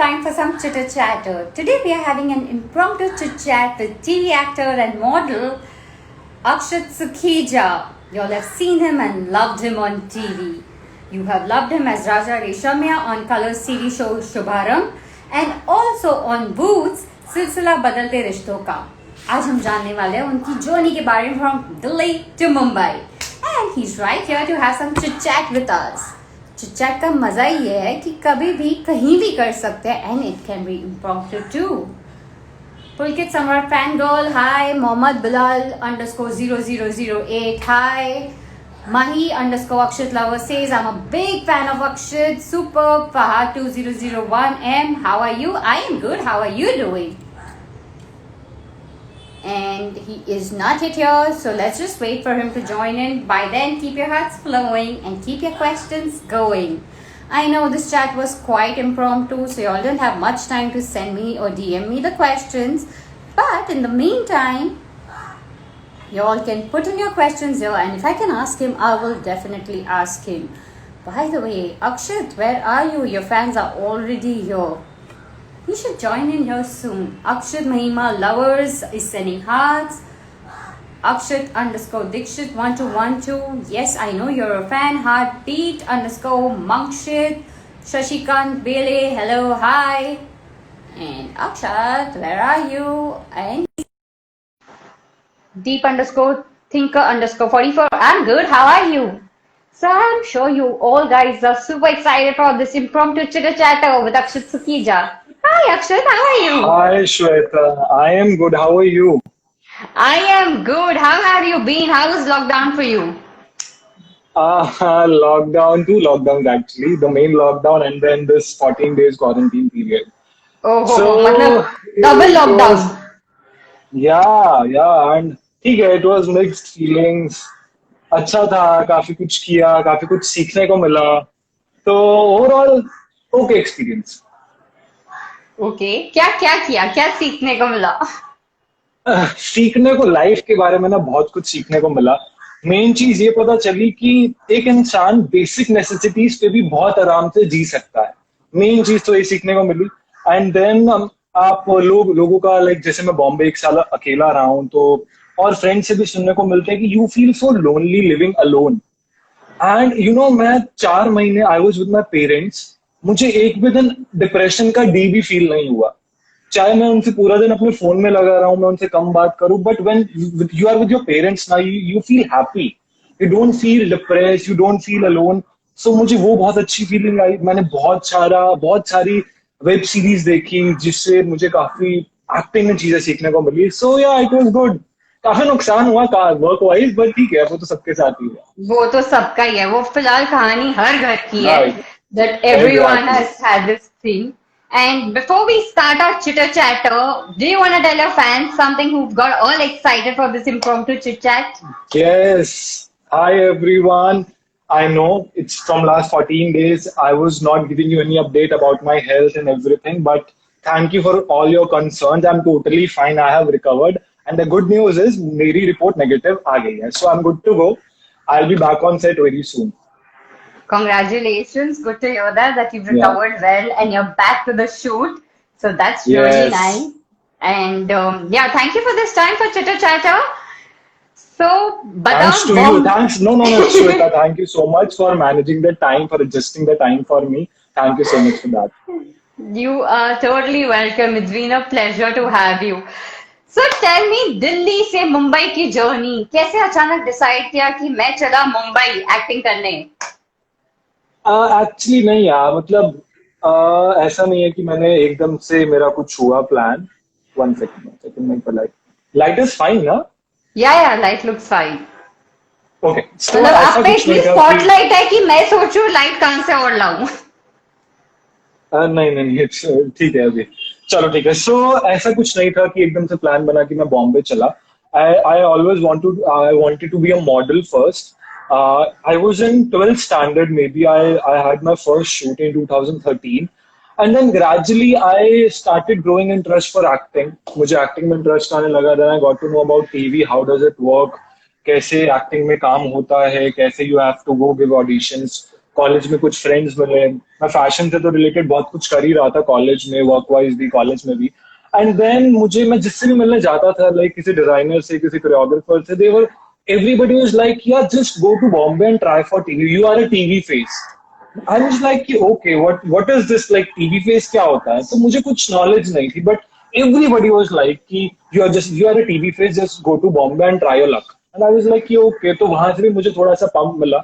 time for some chitter chatter. Today we are having an impromptu chit chat with TV actor and model Akshat Sukhija. You all have seen him and loved him on TV. You have loved him as Raja Reshamya on Colors TV show Shubharam and also on Boots सिलसिला बदलते रिश्तों का. आज हम जानने वाले हैं उनकी जर्नी के बारे में from Delhi to Mumbai. And he's right here to have some chit chat with us. Chit chat का मजा ये है कि कभी भी कहीं भी कर सकते हैं and it can be impromptu too. Pulkit Samrat fangirl, hi. Mohammad Bilal _0008, hi. Mahi _Akshat lover says, I'm a big fan of Akshat. Superb. Fahad 2001M, how are you? I am good. How are you doing? And he is not yet here, so let's just wait for him to join in. By then, keep your hearts flowing and keep your questions going. I know this chat was quite impromptu, so you all don't have much time to send me or DM me the questions. But in the meantime, you all can put in your questions here, and if I can ask him, I will definitely ask him. By the way, Akshat, where are you? Your fans are already here. You should join in here soon. Akshat Mahima Lovers is sending hearts. Akshat _Dikshit 1212. Yes, I know you're a fan. Heartbeat _Monkshit. Shashikant Bele. Hello, hi. And Akshat, where are you? And Deep _Thinker _44. I'm good. How are you? So I'm sure you all guys are super excited for this impromptu chitter chatter with Akshat Sukhija. Hi Akshat, how are you? Hi Shweta, I am good. How are you? I am good. How have you been? How was lockdown for you? Lockdown, two lockdowns actually. The main lockdown and then this 14 days quarantine period. Oh, So double it lockdown. was, yeah, and ठीक है, it was mixed feelings. अच्छा था, काफी कुछ किया, काफी कुछ सीखने को मिला. तो overall, okay experience. ओके, क्या क्या किया? क्या सीखने को मिला? सीखने को लाइफ के बारे में ना बहुत कुछ सीखने को मिला. मेन चीज ये पता चली कि एक इंसान बेसिक नेसेसिटीज पे भी बहुत आराम से जी सकता है. मेन चीज तो ये सीखने को मिली. एंड देन आप लोगों का लाइक जैसे मैं बॉम्बे एक साल अकेला रहा हूँ तो और फ्रेंड से भी सुनने को मिलता है कि you feel so lonely living alone. And you know मैं 4 महीने I was with my parents. मुझे एक भी दिन डिप्रेशन का डी भी फील नहीं हुआ. चाहे मैं उनसे पूरा दिन अपने फोन में लगा रहा हूँ, मैं उनसे कम बात करूं, but when you are with your parents ना you feel happy. You don't feel depress, you don't feel alone. So मुझे वो बहुत अच्छी फीलिंग आई. मैंने बहुत सारी वेब सीरीज देखी जिससे मुझे काफी एक्टिंग में चीजें सीखने को मिली. सो या इट वाज गुड. काफी नुकसान हुआ वर्क वाइज, बट ठीक है, वो तो सबके साथ ही है. वो तो सबका ही है. वो फिलहाल कहानी हर घर की है. Right. That everyone Exactly. has had this thing. And before we start our chitter chatter, do you want to tell your fans something who've got all excited for this impromptu chit chat? Yes. Hi everyone. I know it's from last 14 days. I was not giving you any update about my health and everything, but thank you for all your concerns. I'm totally fine. I have recovered. And the good news is, मेरी report negative आ गई है. So I'm good to go. I'll be back on set very soon. Congratulations. Good to hear that you've Yeah. recovered well and you're back to the shoot. So that's really Yes. nice. And yeah, thank you for this time for chitter chatter. So, Thanks to you. Thanks. No, Shweta. Thank you so much for managing the time, for adjusting the time for me. Thank you so much for that. You are totally welcome. It's been a pleasure to have you. So tell me, Delhi से मुंबई की journey कैसे अचानक decide किया कि मैं चला Mumbai acting करने? Actually नहीं यार, मतलब ऐसा नहीं है कि मैंने एकदम से मेरा कुछ हुआ प्लान. 1 second नहीं पड़ा. लाइट इज फाइन ना? या लाइट लुक्स फाइन. ओके. मतलब आप पे इतनी स्पॉटलाइट है कि मैं सोचूं लाइट कहां से और लाऊं. नहीं ठीक है अभी. चलो ठीक है. सो ऐसा कुछ नहीं था कि एकदम से प्लान बना कि मैं बॉम्बे चला. I always wanted to be a model first. I was in 12th standard maybe. I had my first shoot in 2013. And then gradually I started growing interest for acting. मुझे acting में interest आने लगा. Then I got to know about TV, how does it work, कैसे acting में काम होता है, कैसे you have to go give auditions. College में कुछ फ्रेंड्स मिले, मैं फैशन से तो रिलेटेड बहुत कुछ कर ही रहा था कॉलेज में, वर्क वाइज भी, कॉलेज में भी। एंड देन मैं जिससे भी मिलने जाता था, लाइक किसी डिजाइनर से, किसी कोरियोग्राफर से, देवर एवरीबडी वाज लाइक, यार just go to Bombay and try for TV, you are a TV face. I was like कि okay, what is this, like TV face क्या होता है? तो मुझे कुछ नॉलेज नहीं थी, बट एवरीबडी वाज लाइक कि you are a TV face, just go to Bombay and try your luck. And I was like कि ओके, तो वहां से भी मुझे थोड़ा सा पंप मिला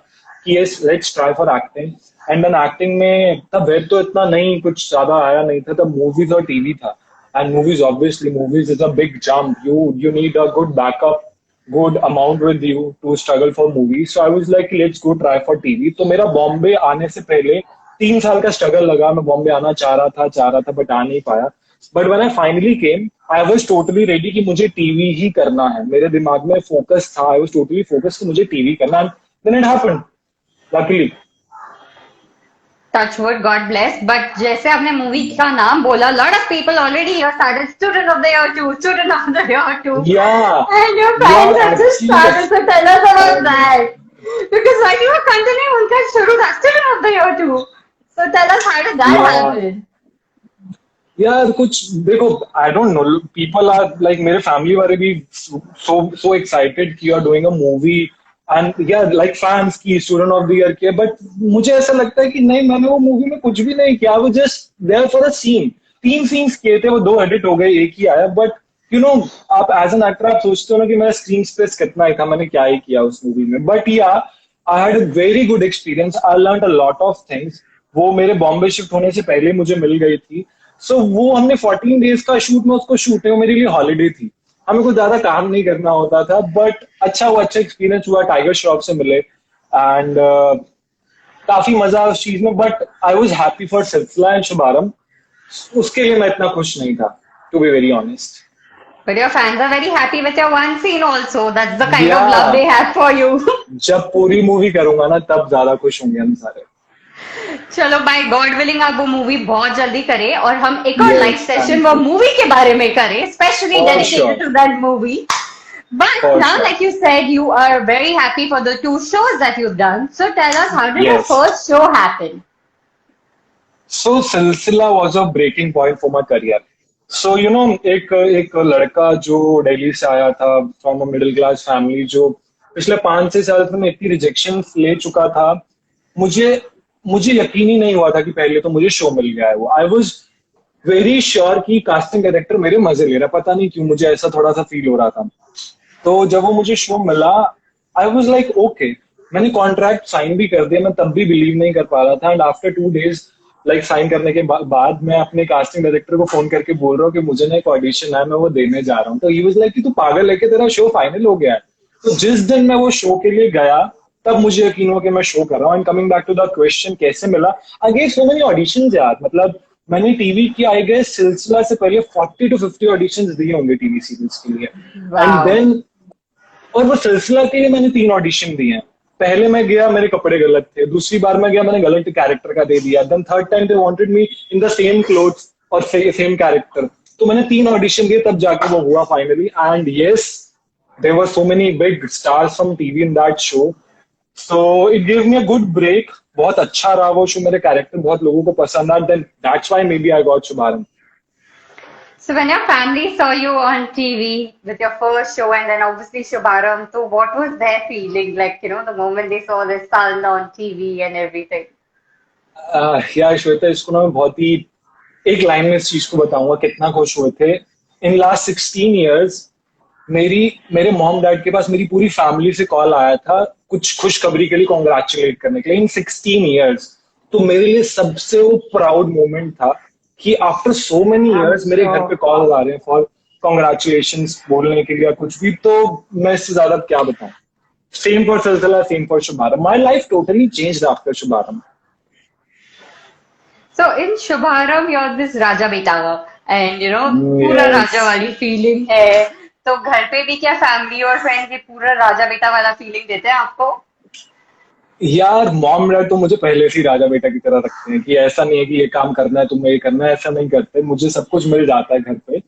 कि yes, let's try for acting. And then acting में तब वेब तो इतना नहीं, कुछ ज्यादा आया नहीं था, तब मूवीज और टीवी था। And movies, obviously movies is a big jump, you need a good backup, good amount with you to struggle for movies. So I was like, let's go try for TV. तो मेरा बॉम्बे आने से पहले 3 साल का struggle लगा। मैं बॉम्बे आना चाह रहा था बट आ नहीं पाया। But when I finally came, I was totally ready कि मुझे टीवी ही करना है। मेरे दिमाग में फोकस था, आई वाज टोटली फोकस कि मुझे टीवी करना है। Then it happened, luckily. Touch wood, God bless. But जैसे आपने मूवी का नाम बोला, lot of people already here started student of the year two, student of the year two, Yeah, and your yeah, fans have just actually, started. So tell us about that. Because while you were continuing, उनका शुरू था student of the year two. So tell us how did that yeah. happen? यार कुछ देखो, I don't know, people are like, मेरे family वाले भी so excited कि you are doing a movie, and यार लाइक फैंस की स्टूडेंट ऑफ द ईयर की। बट मुझे ऐसा लगता है कि नहीं, मैंने वो मूवी में कुछ भी नहीं किया, वो just there for a scene. 3 scenes किए थे, वो 2 एडिट हो गए, एक ही आया। बट यू नो, आप एज एन एक्टर आप सोचते हो ना कि मेरा स्क्रीन स्पेस कितना ही था, मैंने क्या ही किया उस मूवी में। बट या, I had a very good experience, I learn a lot of things. वो मेरे बॉम्बे शिफ्ट होने से पहले मुझे मिल गई थी। सो वो हमने 14 डेज का शूट में उसको शूट है, वो मेरे लिए हॉलीडे थी। हमें कुछ ज्यादा काम नहीं करना होता था, बट अच्छा एक्सपीरियंस हुआ। टाइगर श्रॉफ से मिले एंड काफी मजा उस चीज में। But I was happy for Silsila and Shubharambh, उसके लिए मैं इतना खुश नहीं था, to be very honest. But your fans are very happy with your one scene also. That's the kind या, of love they have for you. जब पूरी मूवी करूंगा ना, तब ज्यादा खुश होंगे हम सारे। चलो बाय गॉड विलिंग आप वो मूवी बहुत जल्दी करें और हम एक और Yes, लाइव सेशन thank वो you. मूवी के बारे में करें, specially For dedicated sure, to that movie. But for now, sure. like you said, you are very happy for the 2 shows that you've done. So tell us, how did the Yes. first show happen? So Silsila was a breaking point for my career. So you know, एक एक लड़का जो दिल्ली से आया था, from a middle class family, जो पिछले 5-6 साल में इतनी रिजेक्शन ले चुका था, मुझे मुझे यकीन ही नहीं हुआ था कि पहले तो मुझे शो मिल गया है। वो, आई वॉज वेरी श्योर कि कास्टिंग डायरेक्टर मेरे मजे ले रहा। पता नहीं क्यों मुझे ऐसा थोड़ा सा फील हो रहा था। तो जब वो मुझे शो मिला, आई वॉज लाइक ओके। मैंने कॉन्ट्रैक्ट साइन भी कर दिया, मैं तब भी बिलीव नहीं कर पा रहा था। And after 2 days, like sign करने के बाद मैं अपने कास्टिंग डायरेक्टर को फोन करके बोल रहा हूँ कि मुझे ना एक ऑडिशन है, मैं वो देने जा रहा हूँ। तो ही वाज लाइक कि तू पागल है कि तेरा शो फाइनल हो गया है? तो जिस दिन मैं वो शो के लिए गया, तब मुझे यकीन हुआ कि मैं शो कर रहा हूँ। And coming back to the question, कैसे मिला, I gave so many auditions यार। मतलब मैंने टीवी की, आई गेस सिलसिला से पहले 40 to 50 ऑडिशंस दिए होंगे टीवी सीरियल्स के लिए। And Wow. देन, और वो सिलसिला के लिए मैंने 3 ऑडिशन दिए हैं। पहले मैं गया, मेरे कपड़े गलत थे। दूसरी बार मैं गया, मैंने गलत कैरेक्टर का दे दिया। Then third time they wanted me in the same clothes और सेम कैरेक्टर। तो मैंने 3 ऑडिशन दिए, तब जाके वो हुआ finally. And yes, there were so many big stars from TV in that show. So it give me a good break. बहुत अच्छा रहा वो शो, मेरे कैरेक्टर बहुत लोगों को पसंद आया। Then that's why maybe I got Shubharambh. So when your family saw you on TV with your first show and then obviously Shubharam, so what was their feeling like, the moment they saw the sun on TV and everything? यार श्वेता, इसको ना मैं बहुत ही एक line में इस चीज को बताऊंगा कितना खुश हुए थे। इन लास्ट 16 years मेरे मॉम डैड के पास मेरी पूरी फैमिली से कॉल आया था कुछ खुशखबरी के लिए, कॉन्ग्रेचुलेट करने के लिए, इन 16 years। तो मेरे लिए सबसे वो प्राउड मोमेंट था कि आफ्टर सो मेनी ईयर्स मेरे घर पे कॉल आ रहे हैं फॉर कॉन्ग्रेचुलेशंस बोलने के लिए या कुछ भी। तो मैं इससे ज्यादा क्या बताऊं। सेम फॉर सिलसिला, सेम फॉर शुभारंभ। My life totally changed after शुभारंभ। So in Shubharam, you're this Raja Beta and पूरा Yes. राजा वाली फीलिंग है। तो घर पे भी क्या फैमिली और फ्रेंड्स ये पूरा राजा बेटा वाला फीलिंग देते हैं आपको? यार मॉम डैड तो मुझे पहले से ही राजा बेटा की तरह रखते हैं कि ऐसा नहीं है कि ये काम करना है, तुम्हें ये करना है, ऐसा नहीं करते। मुझे सब कुछ मिल जाता है घर पे।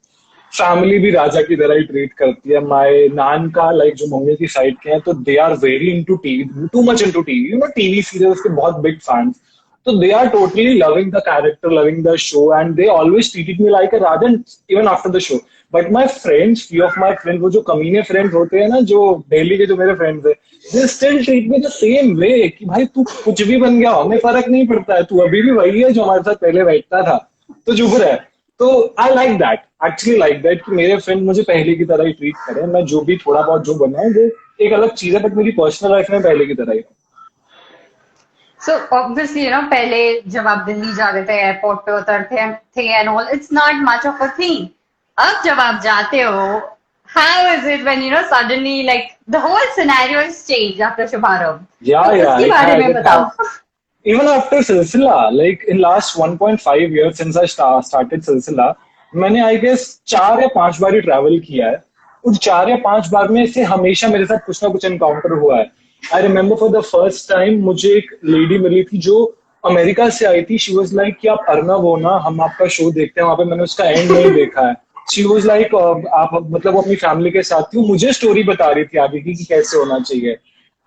फैमिली भी राजा की तरह ही ट्रीट करती है। माय नान का लाइक जो मम्मी की साइड के हैं तो they are very into TV, too much into TV, TV serials के बहुत बिग फैंस। तो they are totally loving the character, loving the show, and they always treated me like a Rajan even after the show. But my friends, few of my friends, वो जो कमीने friends होते हैं ना, जो दिल्ली के जो मेरे friends हैं, they still treat me the same way कि भाई तू कुछ भी बन गया, हमें फर्क नहीं पड़ता है, तू अभी भी वही है जो हमारे साथ पहले बैठता था, तो चुप रह। तो I like that, actually like that कि मेरे फ्रेंड मुझे पहले की तरह ही ट्रीट करें। मैं जो भी थोड़ा बहुत जो बना हूँ वो एक अलग चीज है, बट मेरी पर्सनल लाइफ में पहले की तरह ही। So obviously, पहले जब आप दिल्ली जाते थे, एयरपोर्ट पे उतरते थे and all, it's not much of a thing. अब जब आप जाते हो, how is it when suddenly like the whole scenario is changed after Shubharambh? Yeah, तो yeah, उसके it बारे has, में it बताओ। has. Even after Silsila, like in last 1.5 years since I started Silsila, मैंने आई गेस 4 या 5 बार ही travel किया है। उन 4 या 5 बार में से हमेशा मेरे साथ कुछ ना कुछ एनकाउंटर हुआ है। I remember for the first time मुझे एक लेडी मिली थी जो अमेरिका से आई थी। शी वॉज लाइक कि आप अर्नब हो ना, हम आपका शो देखते हैं वहां पे, मैंने उसका एंड नहीं देखा है। शी वॉज लाइक आप मतलब वो अपनी फैमिली के साथ थी, वो मुझे स्टोरी बता रही थी आगे की कि कैसे होना चाहिए।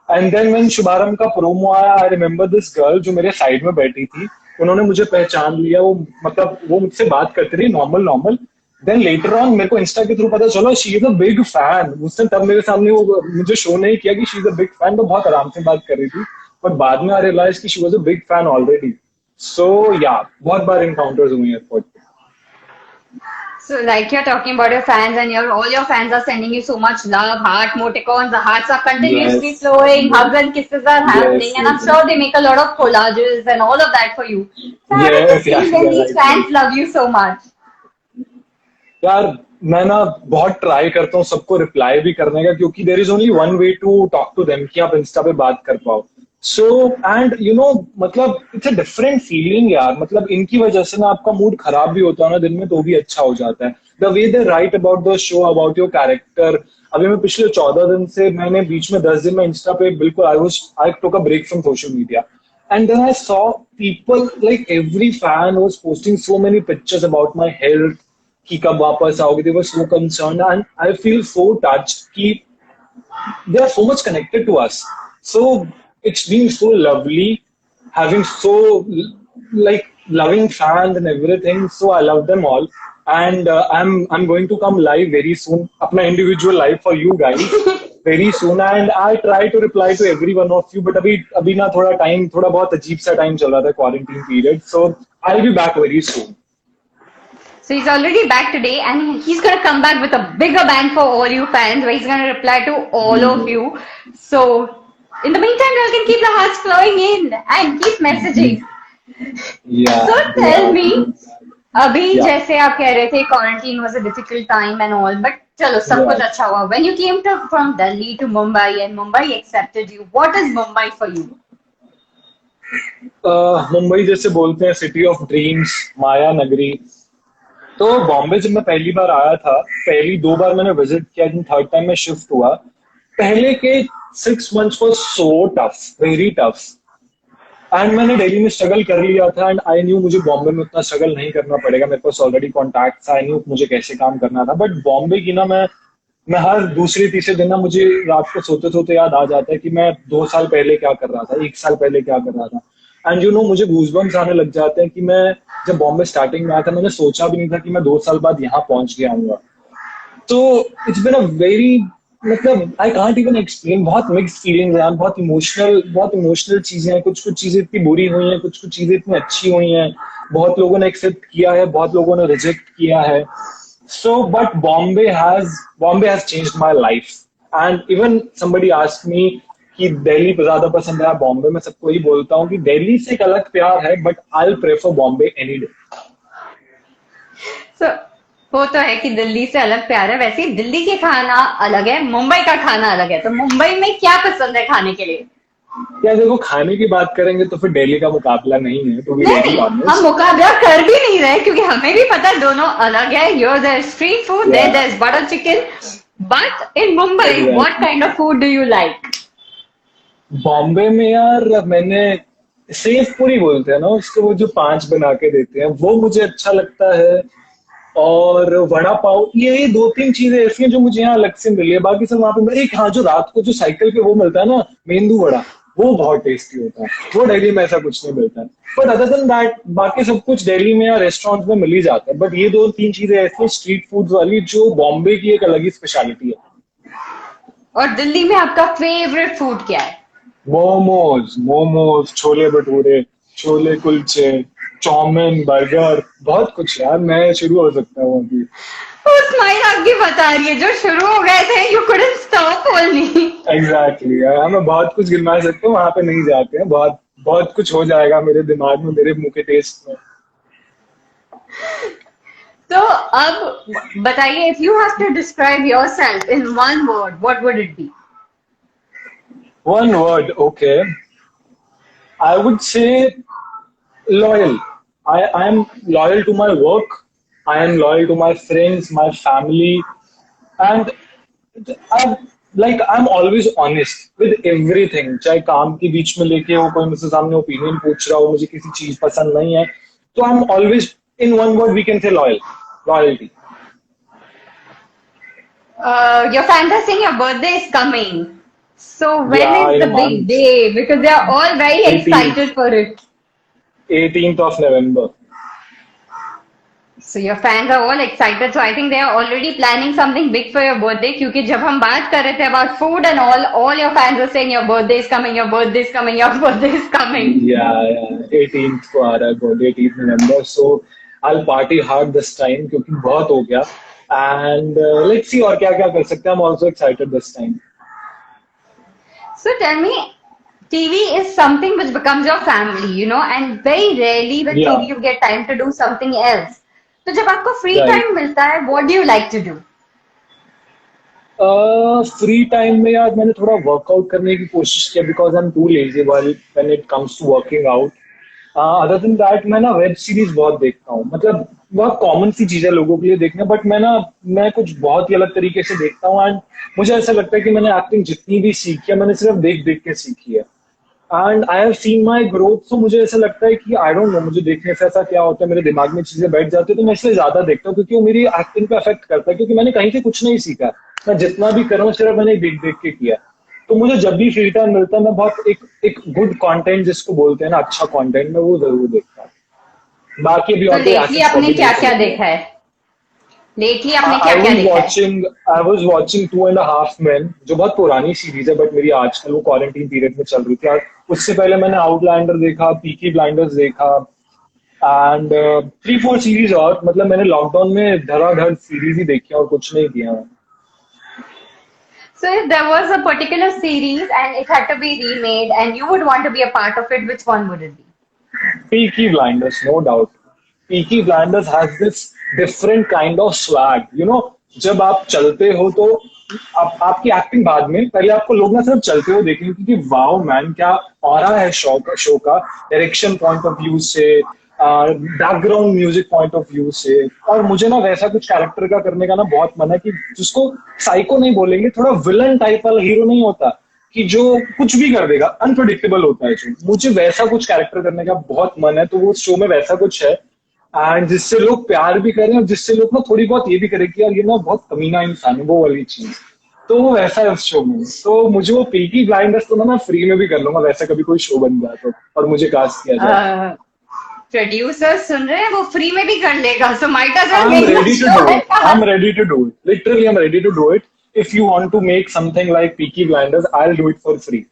एंड देन व्हेन शुभारंभ का प्रोमो आया, आई रिमेम्बर दिस गर्ल जो मेरे साइड में बैठी थी, उन्होंने मुझे पहचान लिया। वो मतलब वो मुझसे बात करती रही normal normal. Then later on मेरे को इंस्टा के थ्रू पता चला she is a big fan. उसने तब मेरे सामने वो मुझे शो नहीं किया कि she is a big fan, तो बहुत आराम से बात कर रही थी। बट बाद में आई रियलाइज कि she was a big fan already. So yeah बहुत बार इनकाउंटर्स हुए एयरपोर्ट पे। So like you're talking about your fans and all your fans are sending you so much love, heart emoticons, the hearts are continuously Yes, flowing, hugs and kisses are happening, yes, and I'm yes, sure they make a lot of collages and all of that for you. So how does it yes, yeah, feel when yeah, these right, right. fans love you so much? यार मैं ना बहुत try करता हूँ सबको reply भी करने का, क्योंकि there is only one way to talk to them कि आप इंस्टा पे बात कर पाओ। सो एंड मतलब इट्स अ डिफरेंट फीलिंग यार। मतलब इनकी वजह से ना आपका मूड खराब भी होता है ना दिन में, तो भी अच्छा हो जाता है। The way they right about the show, about your character. अभी मैं पिछले 14 दिन से, मैंने बीच में 10 दिन में इंस्टा पे बिल्कुल I took a break from social media. And then I saw people, like every fan was posting so many pictures about my health, कि कब वापस आओगे, they were so concerned, and I feel so touched कि they are so much connected to us. So it's been so lovely having so like loving fans and everything. So I love them all, and I'm going to come live very soon. अपना individual live for you guys very soon, and I try to reply to every one of you. But अभी ना थोड़ा बहुत अजीब सा time चल रहा था, quarantine period. So I'll be back very soon. So he's already back today and he's going to come back with a bigger bang for all you fans where he's going to reply to all of you. So in the meantime, you can keep the hearts flowing in and keep messaging. Yeah, So tell yeah, me, अभी yeah, जैसे आप कह रहे थे quarantine was a difficult time and all, but चलो सब कुछ yeah. अच्छा हुआ. When you came from Delhi to Mumbai and Mumbai accepted you, what is Mumbai for you? Mumbai जैसे बोलते हैं सिटी ऑफ ड्रीम्स, माया नगरी। तो बॉम्बे जब मैं पहली बार आया था, पहली 2 बार मैंने विजिट किया, थर्ड टाइम में शिफ्ट हुआ। पहले के 6 months was so tough, very tough. And मैंने दिल्ली में स्ट्रगल कर लिया था, एंड आई न्यू मुझे बॉम्बे में उतना स्ट्रगल नहीं करना पड़ेगा, मेरे पास ऑलरेडी कॉन्टैक्ट था, आई न्यू मुझे कैसे काम करना था। बट बॉम्बे की ना, मैं हर दूसरे तीसरे दिन ना मुझे रात को सोते सोते याद आ जाता है कि मैं 2 साल पहले क्या कर रहा था, 1 साल पहले क्या कर रहा था। एंड मुझे गूजबम्स आने लग जाते हैं कि मैं जब बॉम्बे स्टार्टिंग में आया था, मैंने सोचा भी नहीं था कि मैं 2 साल बाद यहाँ पहुंच गया हूँ। तो इट्स बिन अ वेरी, मतलब आई कांट इवन एक्सप्लेन। बहुत मिक्स्ड फीलिंग्स हैं, बहुत इमोशनल चीजें हैं। कुछ कुछ चीजें इतनी बुरी हुई हैं, कुछ कुछ चीजें इतनी अच्छी हुई हैं। बहुत लोगों ने एक्सेप्ट किया है, बहुत लोगों ने रिजेक्ट किया है। So, but Bombay has changed my life. And even somebody asked me कि दिल्ली ज्यादा पसंद है बॉम्बे, मैं सबको यही बोलता हूँ कि दिल्ली से एक अलग प्यार है, but I prefer Bombay any day. So, वो तो है कि दिल्ली से अलग प्यार है, वैसे ही दिल्ली के खाना अलग है, मुंबई का खाना अलग है। तो मुंबई में क्या पसंद है खाने के लिए? क्या देखो, खाने की बात करेंगे तो फिर दिल्ली का मुकाबला नहीं है, टू बी नहीं वेरी नहीं, हम ऑनेस्ट। मुकाबला कर भी नहीं रहे क्योंकि हमें भी पता है दोनों अलग है. You're there's street food, there's butter chicken. But in Mumbai, what exactly. kind of food do you like? Bombay में यार मैंने सेव पूरी बोलते हैं ना उसको, वो जो 5 बना के देते हैं वो मुझे अच्छा लगता है। और वड़ा पाव, ये दो तीन चीजें ऐसी हैं जो मुझे यहाँ अलग से मिली है। बाकी सब वहां पे एक, हाँ, जो रात को जो साइकिल पे वो मिलता है ना, मेंदू वड़ा, वो बहुत टेस्टी होता है। वो दिल्ली में ऐसा कुछ नहीं मिलता है। बट अदर देन दैट बाकी सब कुछ दिल्ली में या रेस्टोरेंट में मिल ही जाता है। बट ये दो तीन चीजें ऐसी स्ट्रीट फूड वाली जो बॉम्बे की एक अलग ही स्पेशलिटी है। और दिल्ली में आपका फेवरेट फूड क्या है? मोमोज, मोमोज, छोले भटूरे, छोले कुलचे, चाउमीन, बर्गर, बहुत कुछ यार। मैं शुरू हो सकता हूँ अभी। वो स्माइल आपकी बता रही है, जो शुरू हो गए थे, you couldn't stop only. Exactly यार, मैं बहुत कुछ गिनवा सकता हूँ, वहां पे नहीं जाते हैं। बहुत बहुत कुछ हो जाएगा मेरे दिमाग में, मेरे मुंह के टेस्ट में। तो अब बताइए, if you have to describe yourself in one word, what would it be? One word, okay. I would say loyal. I am loyal to my work. I am loyal to my friends, my family, and I'm always honest with everything. चाहे काम के बीच में लेके हो, कोई मुझसे सामने opinion पूछ रहा हो, मुझे किसी चीज पसंद नहीं है, तो I'm always, in one word we can say loyal. Loyalty. Your fans are saying your birthday is coming. So when Yeah, is in the a big month. day? Because they are all very 18th, excited for it. 18th of November. So your fans are all excited. So I think they are already planning something big for your birthday. क्योंकि जब हम बात कर रहे थे about food and all your fans are saying your birthday is coming, your birthday is coming, your birthday is coming. Yeah, 18th को आ रहा है birthday, 18th November. So I'll party hard this time क्योंकि बहुत हो गया. And let's see और क्या क्या कर सकते हैं. I'm also excited this time. So tell me, TV is something which becomes your family, you know, and very rarely with TV Yeah, you get time to do something else. तो जब आपको free right. time मिलता है, what do you like to do? Free time में यार मैंने थोड़ा workout करने की कोशिश किया because I am too lazy when it comes to working out. Other than that मैं ना वेब सीरीज बहुत देखता हूँ. मतलब बहुत कॉमन सी चीज है लोगों के लिए देखना, बट मैं कुछ बहुत ही अलग तरीके से देखता हूँ. एंड मुझे ऐसा लगता है कि मैंने एक्टिंग जितनी भी सीखी है मैंने सिर्फ देख देख के सीखी है. And I have seen my growth. तो मुझे ऐसा लगता है कि आई डोंट नो, मुझे देखने से ऐसा क्या होता है, मेरे दिमाग में चीजें बैठ जाती है, तो मैं इसलिए ज्यादा देखता हूँ क्योंकि वो मेरी एक्टिंग पे अफेक्ट करता है. क्योंकि मैंने कहीं से कुछ नहीं सीखा. मैं जितना भी कर रहा हूँ सिर्फ मैंने देख देख के किया. तो मुझे जब भी फ्री टाइम मिलता है मैं बहुत एक गुड कंटेंट जिसको बोलते हैं ना, अच्छा कंटेंट, मैं वो जरूर देखता हूँ. बाकी अभी तो और कोई लेटली ऐसी आपने हॉबी नहीं क्या क्या चलती है. देखा है? लेटली आपने आई क्या क्या वॉज देखा है? Watching I was watching 2.5 Men, जो बहुत पुरानी सीरीज है बट मेरी आजकल वो क्वारंटीन पीरियड में चल रही थी. और उससे पहले मैंने आउटलैंडर देखा, पीकी ब्लाइंडर्स देखा, एंड 3-4 सीरीज और. मतलब मैंने लॉकडाउन में धड़ाधड़ सीरीज ही देखी और कुछ नहीं किया. So if there was a particular series and it had to be remade and you would want to be a part of it, which one would it be? Peaky Blinders, no doubt. Peaky Blinders has this different kind of swag. You know, जब आप चलते हो तो आपकी acting बाद में, पहले आपको लोग ना सिर्फ चलते हो देखेंगे क्योंकि वाओ मैन क्या ऑरा है शो का डायरेक्शन पॉइंट ऑफ व्यू से, background music point of view से. और मुझे ना वैसा कुछ कैरेक्टर का करने का ना बहुत मन है कि जिसको साइको नहीं बोलेंगे, थोड़ा विलन टाइप वाला हीरो नहीं होता कि जो कुछ भी कर देगा, अनप्रिडिक्टेबल होता है. जो मुझे वैसा कुछ कैरेक्टर करने का बहुत मन है, तो वो शो में वैसा कुछ है. एंड जिससे लोग प्यार भी करें और जिससे लोग ना थोड़ी बहुत ये भी करें कि यार ये ना बहुत कमीना इंसान है, वो वाली चीज. तो वो वैसा है उस शो में. तो मुझे वो पीकी ब्लाइंडर्स तो ना मैं फ्री में भी कर लूंगा वैसा कभी कोई शो बन जाए तो, और मुझे कास्ट किया जाए. प्रोड्यूसर सुन रहे हैं, वो फ्री में भी कर लेगा. So might as well I'm make the ready to show do it. and I'm ready to do it. Literally, I'm ready to do it. If you want to make something like Peaky Blinders, I'll do it for free.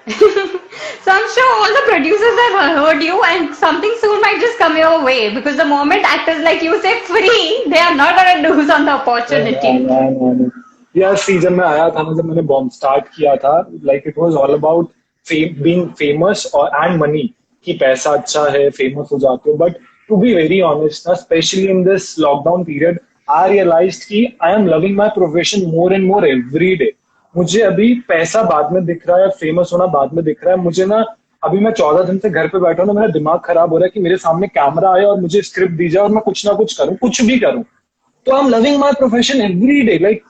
So I'm sure all the producers have heard you and something soon might just come your way because the moment actors like you say free, they are not going to lose on the opportunity. यार सी जब मैं आया था ना, जब मैंने bomb start किया था, like it was all about being famous और एंड मनी, कि पैसा अच्छा है, फेमस हो जाते हो. But to be very honest ना, specially in this lockdown period, I realised कि I am loving my profession more and more every day. मुझे अभी पैसा बाद में दिख रहा है, फेमस होना बाद में दिख रहा है. मुझे ना अभी मैं 14 दिन से घर पे बैठा हूँ ना, मेरा दिमाग खराब हो रहा है कि मेरे सामने कैमरा आए और मुझे स्क्रिप्ट दी जाए और मैं कुछ ना कुछ करूँ, कुछ भी करूँ. तो आई am loving my profession every day, like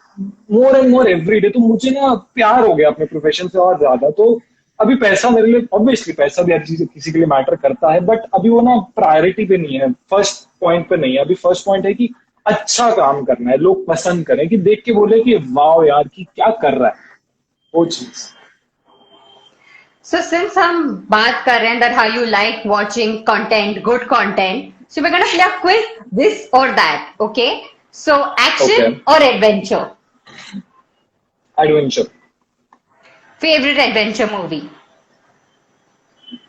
more and more every day. तो मुझे ना प्यार हो गया अपने प्रोफेशन से और ज्यादा. तो अभी पैसा मेरे लिए, ऑब्वियसली पैसा भी हर चीज किसी के लिए मैटर करता है, बट अभी वो ना प्रायोरिटी पे नहीं है. फर्स्ट पॉइंट पे नहीं है, अभी फर्स्ट पॉइंट है कि अच्छा काम करना है, लोग पसंद करें, कि देख के बोले कि वाह यार कि क्या कर रहा है, वो चीज। So since हम बात कर रहे हैं that how you like watching content, good content, so we're gonna play a quiz, this or that, okay? So okay, action or adventure? Adventure. Favorite adventure movie?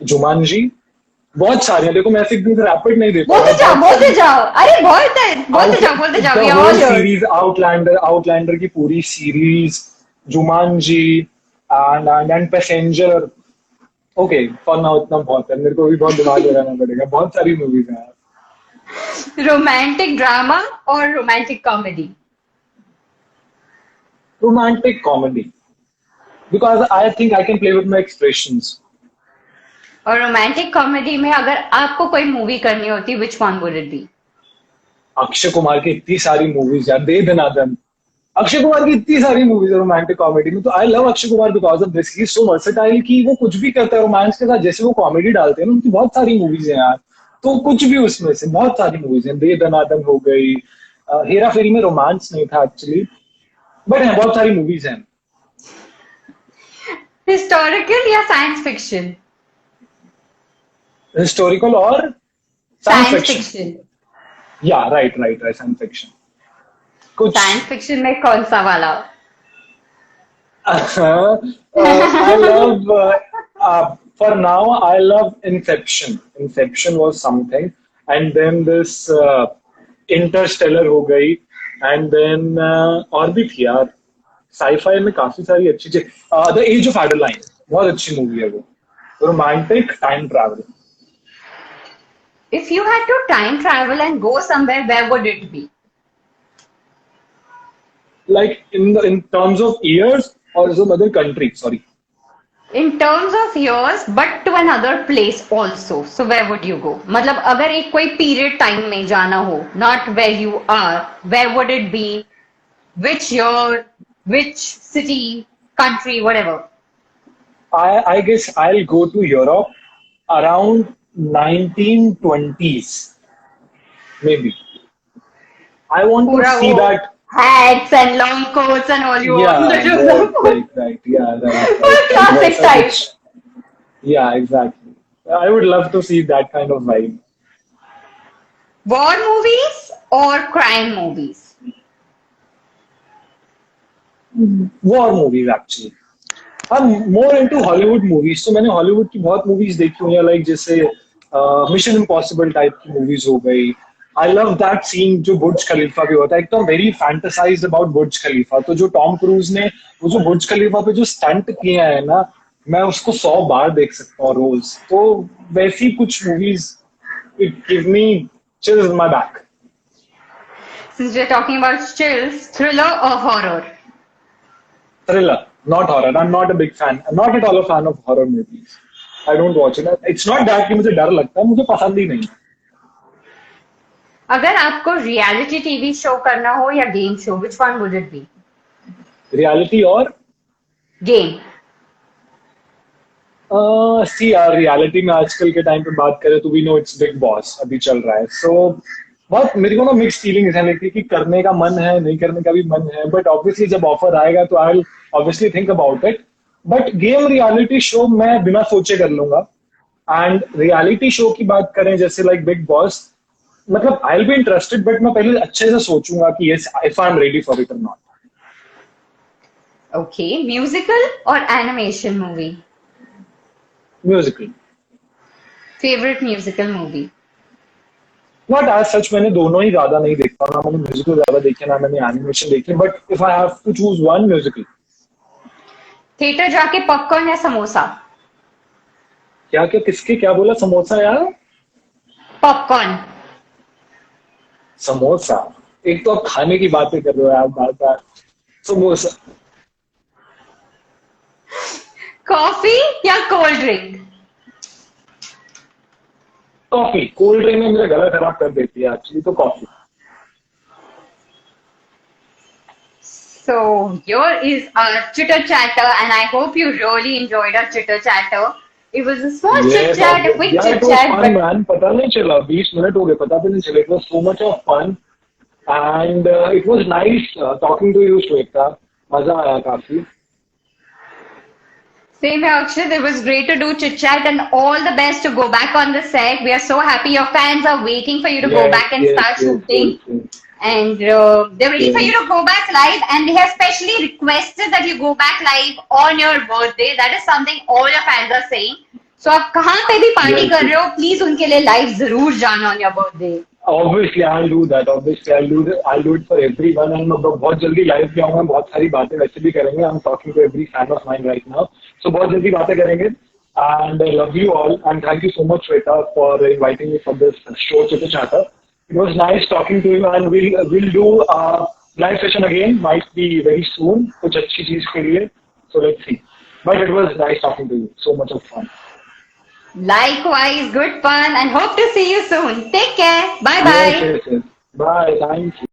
Jumanji, बहुत सारे हैं, देखो मैं ऐसे एकदम रैपिड नहीं दे पाऊंगा, बोलते जाओ, बहुत बोलते सारी। जाओ, अरे बहुत है, बोलते जाओ, बोलते जाओ, the we are whole all yours. Series, Outlander, Outlander की पूरी series, Jumanji and Passenger. Okay, for now इतना बहुत है, मेरे को भी बहुत दिमाग लगाना पड़ेगा, बहुत सारी मूवीज हैं यार। Romantic drama or romantic comedy? Romantic comedy, because I think I can play with my expressions. और रोमांटिक कॉमेडी में अगर आपको कोई मूवी करनी होती, which one would it B? Akshay Kumar की इतनी सारी मूवीज यार, दे दनादन। अक्षय कुमार की इतनी सारी मूवीज है रोमांटिक कॉमेडी में, तो I love Akshay Kumar because of this, he is so versatile कि वो कुछ भी करता है रोमांस के साथ, जैसे वो कॉमेडी डालते हैं ना, उनकी बहुत सारी मूवीज हैं यार। तो कुछ भी उसमें से बहुत सारी मूवीज हैं, दे दनादन हो गई, हेरा फेरी में रोमांस नहीं था एक्चुअली, बट है बहुत सारी मूवीज हैं। हिस्टोरिकल या साइंस फिक्शन? हिस्टोरिकल और साइंस साइंस फिक्शन। फिक्शन। या right right right, science fiction कुछ। साइंस फिक्शन में कौन सा वाला? I love, for now, I love Inception. Inception was something. And then this Interstellar हो गई. And then और भी थी यार, साईफाई में काफी सारी अच्छी चीज। द एज ऑफ एडेलाइन, बहुत अच्छी मूवी है वो, romantic time travel. If you had to time travel and go somewhere, where would it be? Like in terms of years or some other country, sorry. In terms of years, but to another place also. So where would you go? मतलब अगर एक कोई period time में जाना हो, not where you are, where would it be? Which year? Which city? Country? Whatever. I guess I'll go to Europe around 1920s, maybe. I want to पूरा see वो that. hats and long coats and all you Yeah, want to right. Yeah, right. classic वैसा type. कुछ. Yeah, exactly. I would love to see that kind of vibe. War movies or crime movies? War movies actually. I'm more into Hollywood movies, तो मैंने Hollywood की बहुत movies देखी हुई है, like जैसे मिशन इम्पॉसिबल टाइप की मूवीज हो गई। आई लव दैट सीन जो बुर्ज खलीफा पे होता है, एकदम वेरी फैंटेसाइज्ड अबाउट बुर्ज खलीफा। तो जो टॉम क्रूज ने वो जो बुर्ज खलीफा पे जो स्टंट किए हैं ना, मैं उसको 100 बार देख सकता हूँ रोज। तो वैसी कुछ movies it give me chills in my back. Since we're talking about chills, thriller or horror? Thriller, not horror. I'm not a big fan. I'm not at all a fan of horror movies. I don't watch it. It's not that कि मुझे डर लगता है, मुझे पसंद ही नहीं। अगर आपको रियलिटी टीवी शो करना हो या game show, which one would it be? Reality और गेम। सी यार, रियलिटी में आजकल के टाइम पे बात करें तो we know it's Bigg Boss अभी चल रहा है। सो बहुत मेरे को ना मिक्स फीलिंग्स है, लेकिन कि करने का मन है, नहीं करने का भी मन है, बट ऑब्वियसली जब ऑफर आएगा तो I will obviously think about it. But game reality show मैं बिना सोचे कर लूंगा। एंड रियलिटी शो की बात करें जैसे लाइक बिग बॉस, मतलब I will be interested, but मैं पहले अच्छे से सोचूंगा कि yes if I am ready for it और नॉट। ओके, म्यूजिकल और animation movie? Musical. Favourite musical movie? Not as such, मैंने दोनों ही ज्यादा नहीं देखता, ना मैंने म्यूजिकल ज्यादा देखे ना मैंने एनिमेशन देखे, but if I have to choose one, musical. Theatre जाके पॉपकॉर्न या समोसा? क्या क्या किसके क्या बोला, समोसा यार? पॉपकॉर्न। समोसा। एक तो आप खाने की बातें कर रहे हो यार बार बार। समोसा। कॉफी या cold drink? Coffee. Cold drink में मेरा गला खराब कर देती है एक्चुअली, तो coffee. So here is our chitter chatter, and I hope you really enjoyed our chitter chatter. It was a small chit Yes, chat, a quick yeah, chit it was chat, fun, but man. पता नहीं चला 20 minute हो गए पता भी नहीं चला. It was so much of fun and it was nice talking to you, Shweta. मजा आया काफी. same here, Akshat. It was great to do chit chat and all the best to go back on the set. We are so happy your fans are waiting for you to go Yes, back and yes, start yes, yes, shooting. yes. And they're ready for you yes. to go back live, and they have specially requested that you go back live on your birthday. That is something all your fans are saying. So आप कहाँ पे भी party Yes, कर yes. रहे हो, please उनके लिए live जरूर जाना on your birthday. Obviously, I'll do that. Obviously, I'll do it for everyone. And मैं बहुत जल्दी live पे आऊँगा. बहुत सारी बातें वैसे भी करेंगे. I'm talking to every fan of mine right now. So बहुत जल्दी बातें करेंगे. And I love you all. And thank you so much, Shweta, for inviting me for this show, Chittu Chatter. It was nice talking to you. And we'll do a live session again. Might be very soon. कुछ अच्छी चीज के लिए. So let's see. But it was nice talking to you. So much of fun. Likewise, good fun, and hope to see you soon. Take care. Bye Yes, bye. yes, yes. Bye. Thank you.